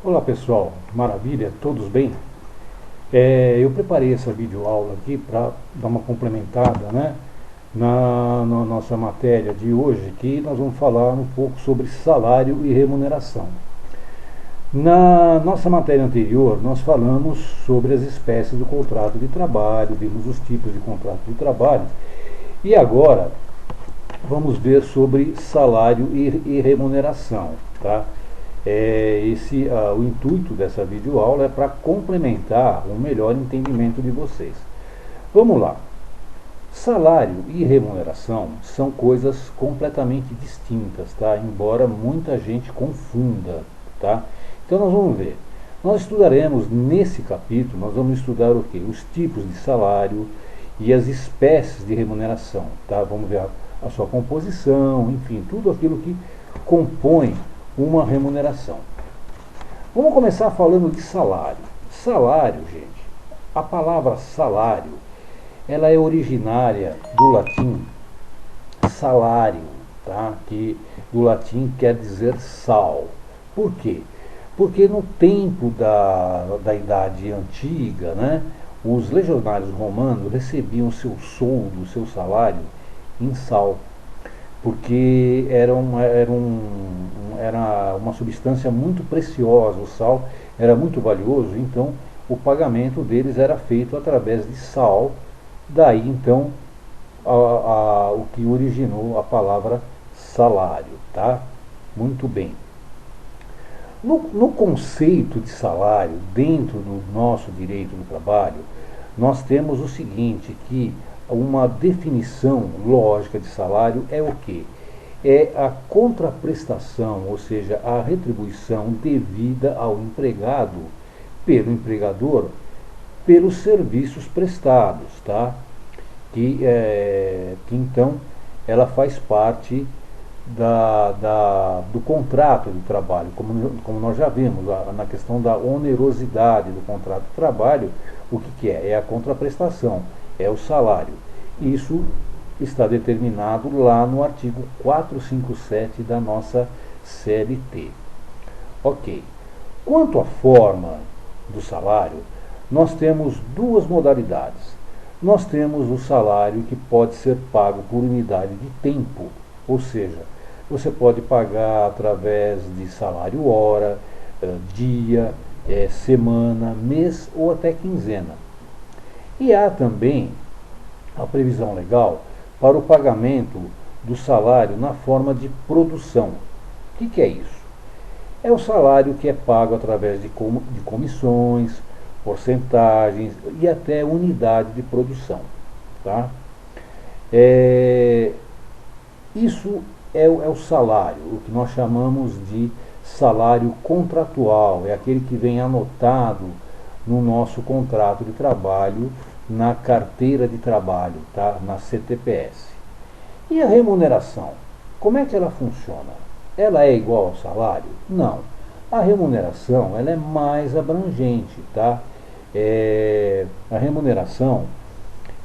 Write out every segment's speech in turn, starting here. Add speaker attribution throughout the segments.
Speaker 1: Olá pessoal, maravilha, todos bem? Eu preparei essa videoaula aqui para dar uma complementada, né, na nossa matéria de hoje, que nós vamos falar um pouco sobre salário e remuneração. Na nossa matéria anterior, nós falamos sobre as espécies do contrato de trabalho, vimos os tipos de contrato de trabalho, e agora vamos ver sobre salário e remuneração, tá? O intuito dessa videoaula é para complementar um melhor entendimento de vocês. Vamos lá. Salário e remuneração são coisas completamente distintas, tá? Embora muita gente confunda, tá? Então nós vamos ver. Nós estudaremos nesse capítulo, nós vamos estudar o quê? Os tipos de salário e as espécies de remuneração, tá? Vamos ver a sua composição, enfim, tudo aquilo que compõe uma remuneração. Vamos começar falando de salário. Salário, gente, a palavra salário, ela é originária do latim salário, tá? Que do latim quer dizer sal. Por quê? Porque no tempo da Idade Antiga, né, os legionários romanos recebiam seu soldo, seu salário em sal, porque era uma substância muito preciosa, o sal era muito valioso, então o pagamento deles era feito através de sal, daí então o que originou a palavra salário, tá? Muito bem. No conceito de salário, dentro do nosso direito do trabalho, nós temos o seguinte, que uma definição lógica de salário é o quê? É a contraprestação, ou seja, a retribuição devida ao empregado pelo empregador pelos serviços prestados, tá? Que então ela faz parte do contrato de trabalho, como nós já vimos na questão da onerosidade do contrato de trabalho, o que é? É a contraprestação, é o salário. Isso está determinado lá no artigo 457 da nossa CLT. Ok. Quanto à forma do salário, nós temos duas modalidades. Nós temos o salário que pode ser pago por unidade de tempo, ou seja, você pode pagar através de salário hora, dia, semana, mês ou até quinzena. E há também a previsão legal para o pagamento do salário na forma de produção. O que é isso? É o salário que é pago através de comissões, porcentagens e até unidade de produção. Tá? Isso é o salário, o que nós chamamos de salário contratual, é aquele que vem anotado no nosso contrato de trabalho, na carteira de trabalho, tá? Na CTPS. E a remuneração? Como é que ela funciona? Ela é igual ao salário? Não. A remuneração ela é mais abrangente, tá? A remuneração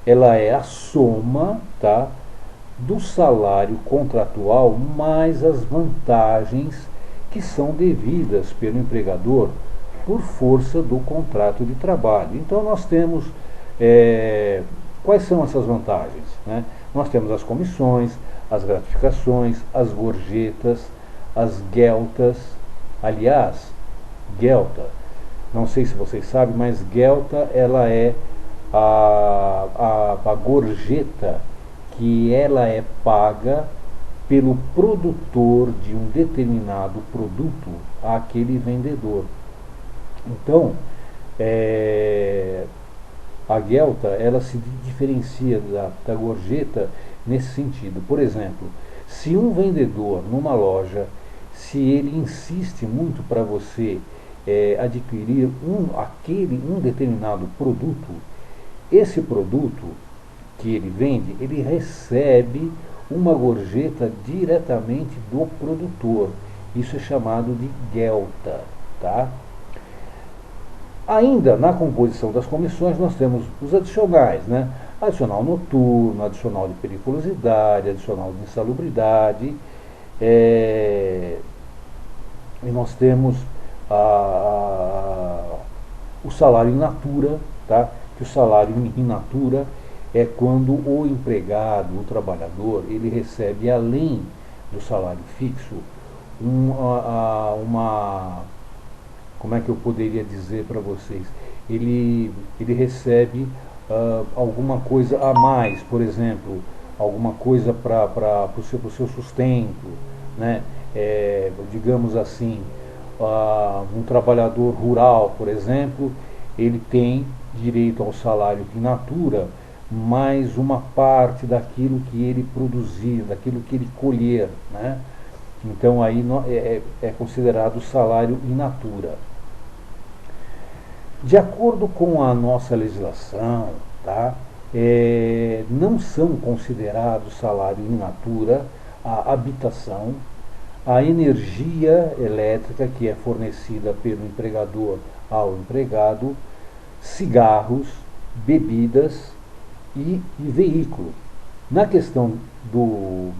Speaker 1: ela é a soma, tá, do salário contratual mais as vantagens que são devidas pelo empregador por força do contrato de trabalho. Então nós temos quais são essas vantagens? Né? Nós temos as comissões, as gratificações, as gorjetas, as gueltas. Aliás, guelta, não sei se vocês sabem, mas guelta ela é a gorjeta que ela é paga pelo produtor de um determinado produto àquele vendedor. Então, a guelta ela se diferencia da gorjeta nesse sentido. Por exemplo, se um vendedor numa loja, se ele insiste muito para você adquirir um determinado produto, esse produto que ele vende, ele recebe uma gorjeta diretamente do produtor. Isso é chamado de guelta, tá? Ainda na composição das comissões nós temos os adicionais, né? Adicional noturno, adicional de periculosidade, adicional de insalubridade, e nós temos o salário in natura, tá? Que o salário in natura é quando o empregado, o trabalhador, ele recebe, além do salário fixo, como é que eu poderia dizer para vocês? Ele recebe alguma coisa a mais, por exemplo, alguma coisa para o seu sustento, né? Digamos assim, um trabalhador rural, por exemplo, ele tem direito ao salário in natura, mais uma parte daquilo que ele produzir, daquilo que ele colher, né? Então aí é considerado salário in natura. De acordo com a nossa legislação, tá, não são considerados salário in natura a habitação, a energia elétrica que é fornecida pelo empregador ao empregado, cigarros, bebidas e veículo. Na questão do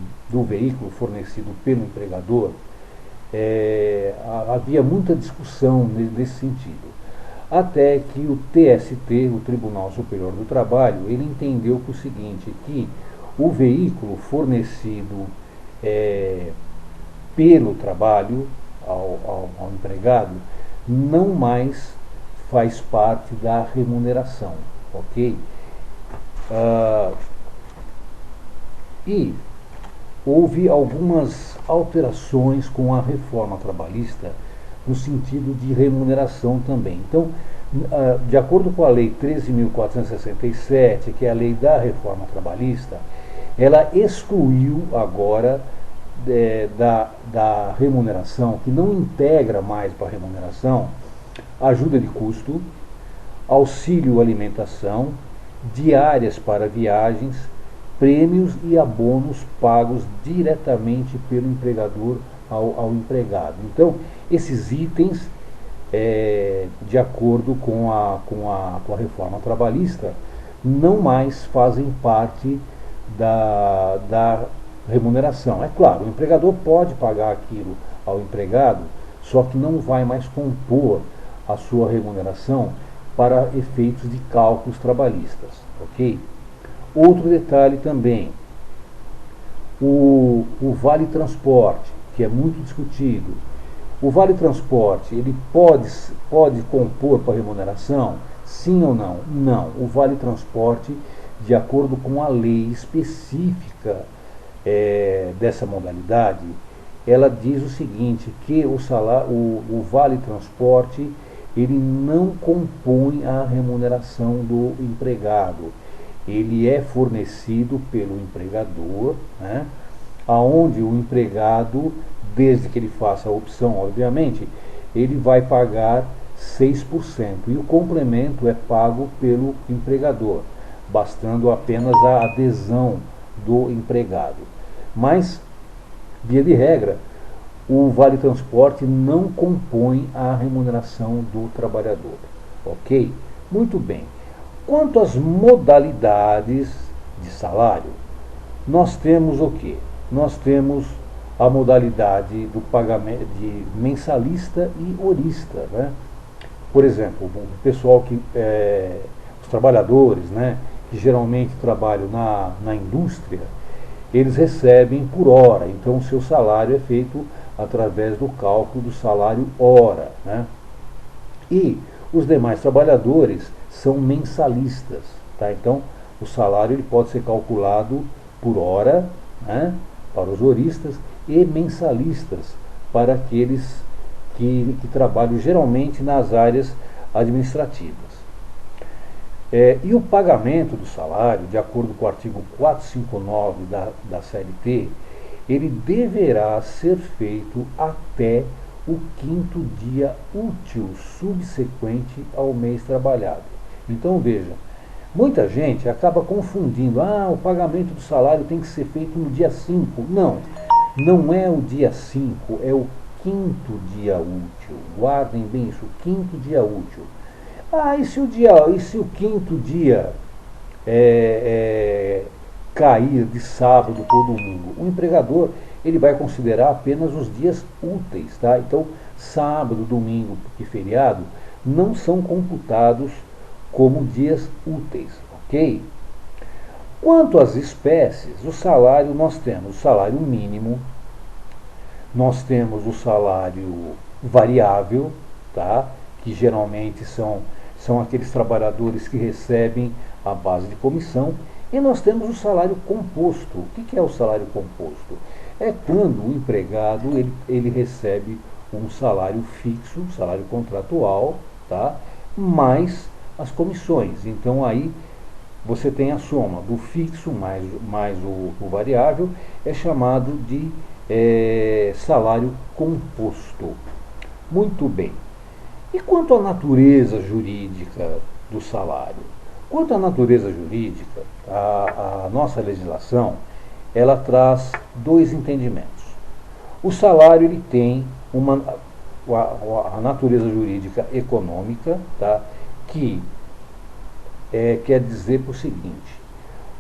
Speaker 1: veículo fornecido pelo empregador, havia muita discussão nesse sentido. Até que o TST, o Tribunal Superior do Trabalho, ele entendeu o seguinte, que o veículo fornecido pelo trabalho ao empregado não mais faz parte da remuneração, ok? E houve algumas alterações com a reforma trabalhista no sentido de remuneração também. Então, de acordo com a Lei 13.467, que é a lei da reforma trabalhista, ela excluiu agora da remuneração, que não integra mais para a remuneração, ajuda de custo, auxílio alimentação, diárias para viagens, prêmios e abonos pagos diretamente pelo empregador ao empregado. Então, esses itens, de acordo com a reforma trabalhista, não mais fazem parte da remuneração. É claro, o empregador pode pagar aquilo ao empregado, só que não vai mais compor a sua remuneração para efeitos de cálculos trabalhistas, ok? Outro detalhe também, o vale transporte, que é muito discutido. O vale transporte, ele pode compor para remuneração? Sim ou não? Não. O vale transporte, de acordo com a lei específica dessa modalidade, ela diz o seguinte, que o vale transporte, ele não compõe a remuneração do empregado. Ele é fornecido pelo empregador, né, aonde o empregado, desde que ele faça a opção, obviamente, ele vai pagar 6%, e o complemento é pago pelo empregador, bastando apenas a adesão do empregado. Mas, via de regra, o vale transporte não compõe a remuneração do trabalhador, ok? Muito bem. Quanto às modalidades de salário, nós temos o quê? Nós temos a modalidade do pagamento de mensalista e horista, né? Por exemplo, o pessoal os trabalhadores, né, que geralmente trabalham na indústria, eles recebem por hora, então o seu salário é feito através do cálculo do salário hora, né? E os demais trabalhadores são mensalistas, tá? Então o salário ele pode ser calculado por hora, né, para os horistas, e mensalistas para aqueles que trabalham geralmente nas áreas administrativas. E o pagamento do salário, de acordo com o artigo 459 da CLT, ele deverá ser feito até o 5º dia útil subsequente ao mês trabalhado. Então veja, muita gente acaba confundindo, o pagamento do salário tem que ser feito no dia 5. Não, não é o dia 5, é o 5º dia útil. Guardem bem isso, o 5º dia útil. E se o 5º dia cair de sábado ou domingo? O empregador ele vai considerar apenas os dias úteis, tá? Então sábado, domingo e feriado não são computados como dias úteis, ok? Quanto às espécies, o salário, nós temos o salário mínimo, nós temos o salário variável, tá? Que geralmente são aqueles trabalhadores que recebem a base de comissão, e nós temos o salário composto. O que é o salário composto? É quando o empregado ele recebe um salário fixo, um salário contratual, tá? Mais as comissões. Então aí você tem a soma do fixo mais o variável, é chamado de salário composto. Muito bem. E quanto à natureza jurídica do salário? Quanto à natureza jurídica, a nossa legislação, ela traz dois entendimentos. O salário ele tem a natureza jurídica econômica, tá? Que quer dizer o seguinte: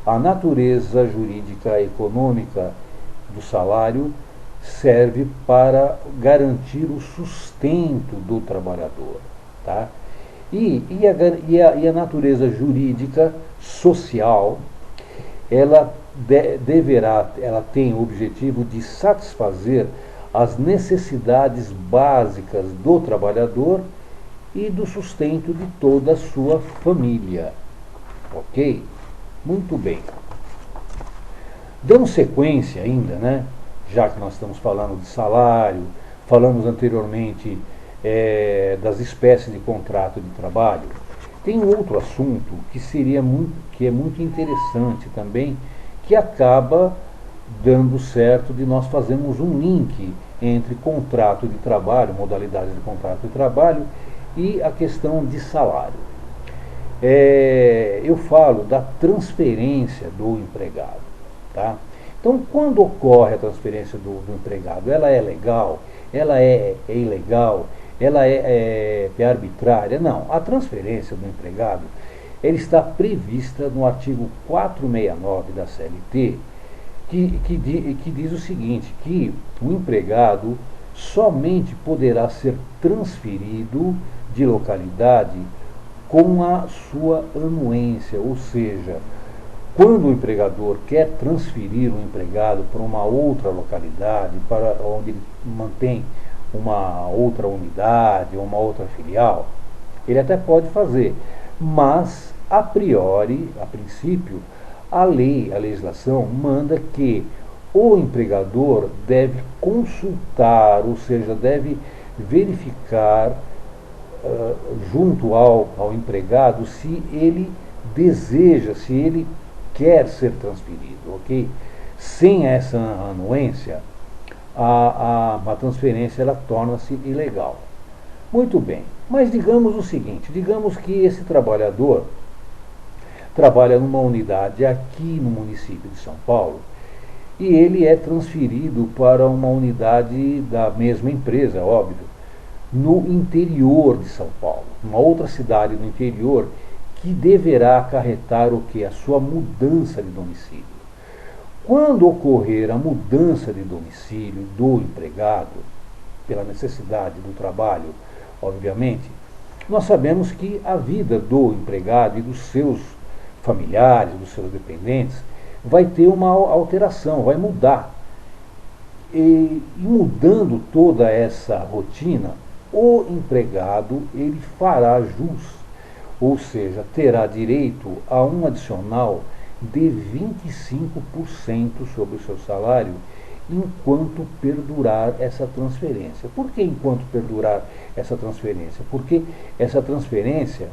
Speaker 1: a natureza jurídica econômica do salário serve para garantir o sustento do trabalhador, tá? E a natureza jurídica social, ela ela tem o objetivo de satisfazer as necessidades básicas do trabalhador e do sustento de toda a sua família. Ok? Muito bem. Dando sequência ainda, né? Já que nós estamos falando de salário, falamos anteriormente das espécies de contrato de trabalho, tem um outro assunto que é muito interessante também, que acaba dando certo de nós fazermos um link entre contrato de trabalho, modalidade de contrato de trabalho, e a questão de salário. Eu falo da transferência do empregado. Tá? Então, quando ocorre a transferência do empregado, ela é legal, ela é ilegal, ela é arbitrária? Não. A transferência do empregado ela está prevista no artigo 469 da CLT, que diz o seguinte, que o empregado somente poderá ser transferido de localidade com a sua anuência, ou seja, quando o empregador quer transferir o empregado para uma outra localidade, para onde ele mantém uma outra unidade ou uma outra filial, ele até pode fazer, mas a priori, a princípio, a legislação manda que o empregador deve consultar, ou seja, deve verificar junto ao empregado se ele deseja, se ele quer ser transferido, ok? Sem essa anuência, a transferência ela torna-se ilegal. Muito bem, mas digamos o seguinte, digamos que esse trabalhador trabalha numa unidade aqui no município de São Paulo e ele é transferido para uma unidade da mesma empresa, óbvio, no interior de São Paulo, uma outra cidade no interior, que deverá acarretar o que? A sua mudança de domicílio. Quando ocorrer a mudança de domicílio do empregado, pela necessidade do trabalho, obviamente, nós sabemos que a vida do empregado e dos seus familiares, dos seus dependentes, vai ter uma alteração, vai mudar. E mudando toda essa rotina, o empregado ele fará jus, ou seja, terá direito a um adicional de 25% sobre o seu salário enquanto perdurar essa transferência. Por que enquanto perdurar essa transferência? Porque essa transferência,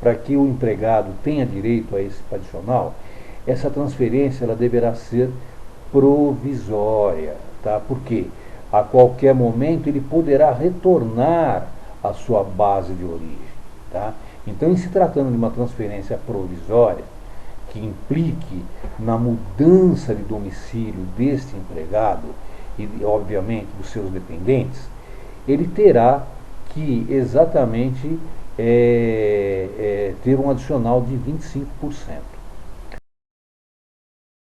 Speaker 1: para que o empregado tenha direito a esse adicional, essa transferência ela deverá ser provisória, tá? Porque a qualquer momento ele poderá retornar à sua base de origem, tá? Então, em se tratando de uma transferência provisória, que implique na mudança de domicílio deste empregado e, obviamente, dos seus dependentes, ele terá que exatamente ter um adicional de 25%.